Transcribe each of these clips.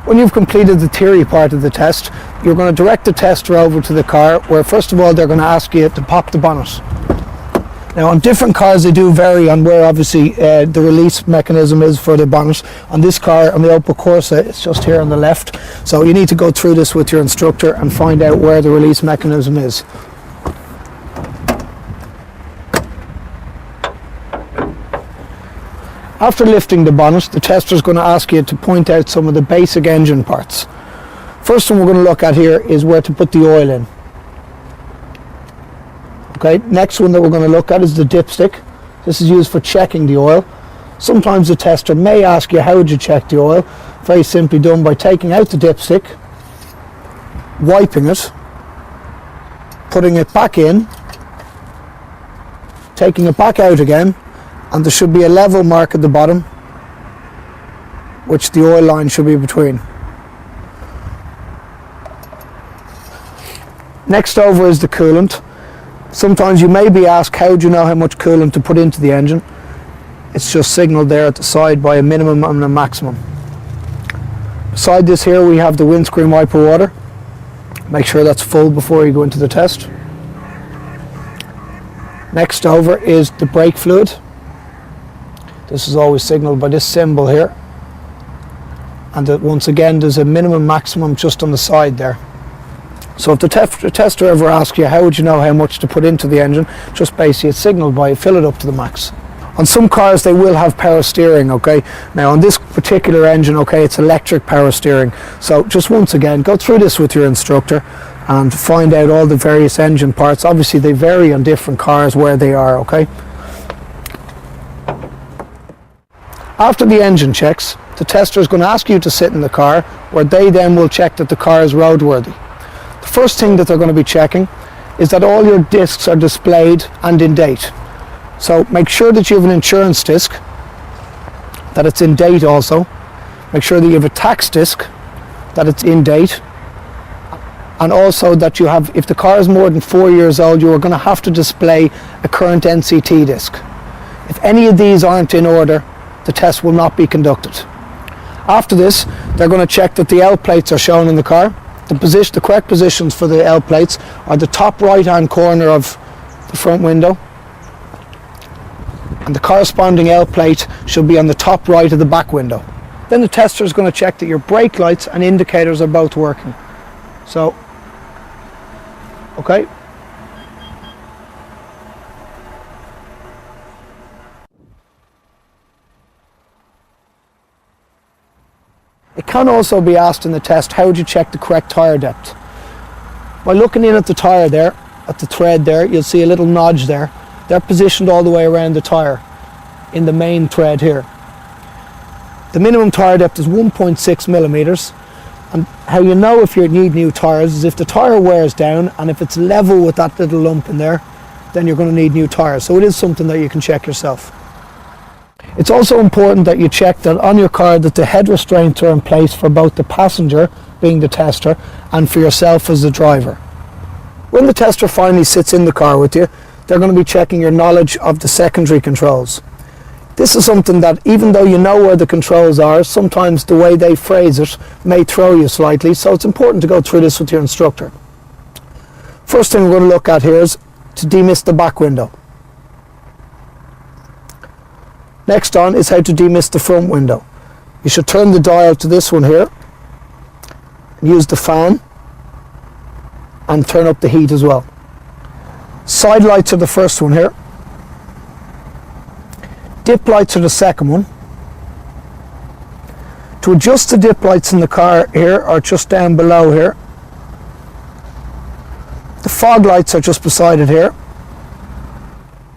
When you've completed the theory part of the test, you're going to direct the tester over to the car where first of all they're going to ask you to pop the bonnet. Now on different cars they do vary on where obviously the release mechanism is for the bonnet. On this car, on the Opel Corsa, it's just here on the left. So you need to go through this with your instructor and find out where the release mechanism is. After lifting the bonnet, the tester is going to ask you to point out some of the basic engine parts. First one we're going to look at here is where to put the oil in. Okay, next one that we're going to look at is the dipstick. This is used for checking the oil. Sometimes the tester may ask you how would you check the oil. Very simply done by taking out the dipstick, wiping it, putting it back in, taking it back out again, and there should be a level mark at the bottom which the oil line should be between. Next over is the coolant. Sometimes you may be asked how do you know how much coolant to put into the engine. It's just signalled there at the side by a minimum and a maximum. Beside this here we have the windscreen wiper water. Make sure that's full before you go into the test. Next over is the brake fluid. This is always signalled by this symbol here, and once again there's a minimum maximum just on the side there. So if the tester ever asks you how would you know how much to put into the engine, just basically it's signalled by fill it up to the max. On some cars they will have power steering, okay. Now on this particular engine, okay, it's electric power steering. So just once again go through this with your instructor and find out all the various engine parts. Obviously they vary on different cars where they are, okay. After the engine checks, the tester is going to ask you to sit in the car where they then will check that the car is roadworthy. The first thing that they're going to be checking is that all your discs are displayed and in date. So make sure that you have an insurance disc, that it's in date also. Make sure that you have a tax disc, that it's in date. And also that you have, if the car is more than 4 years old, you are going to have to display a current NCT disc. If any of these aren't in order, the test will not be conducted. After this, they're going to check that the L plates are shown in the car. The correct positions for the L plates are the top right hand corner of the front window, and the corresponding L plate should be on the top right of the back window. Then the tester is going to check that your brake lights and indicators are both working. So, okay. It can also be asked in the test, how would you check the correct tyre depth? By looking in at the tyre there, at the thread there, you'll see a little notch there. They're positioned all the way around the tyre in the main thread here. The minimum tyre depth is 1.6 millimeters, and how you know if you need new tyres is if the tyre wears down and if it's level with that little lump in there, then you're going to need new tyres. So it is something that you can check yourself. It's also important that you check that on your car that the head restraints are in place for both the passenger, being the tester, and for yourself as the driver. When the tester finally sits in the car with you, they're going to be checking your knowledge of the secondary controls. This is something that even though you know where the controls are, sometimes the way they phrase it may throw you slightly, so it's important to go through this with your instructor. First thing we're going to look at here is to demist the back window. Next on is how to demist the front window. You should turn the dial to this one here, and use the fan, and turn up the heat as well. Side lights are the first one here. Dip lights are the second one. To adjust the dip lights in the car here are just down below here. The fog lights are just beside it here.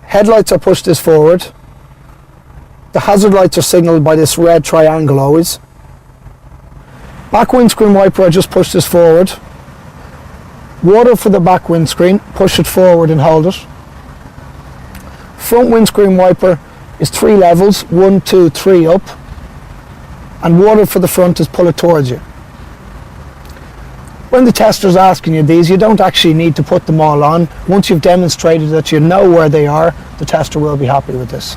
Headlights are pushed this forward. The hazard lights are signalled by this red triangle always. Back windscreen wiper, I just push this forward. Water for the back windscreen, push it forward and hold it. Front windscreen wiper is 3 levels, 1, 2, 3 up. And water for the front is pull it towards you. When the tester's asking you these, you don't actually need to put them all on. Once you've demonstrated that you know where they are, the tester will be happy with this.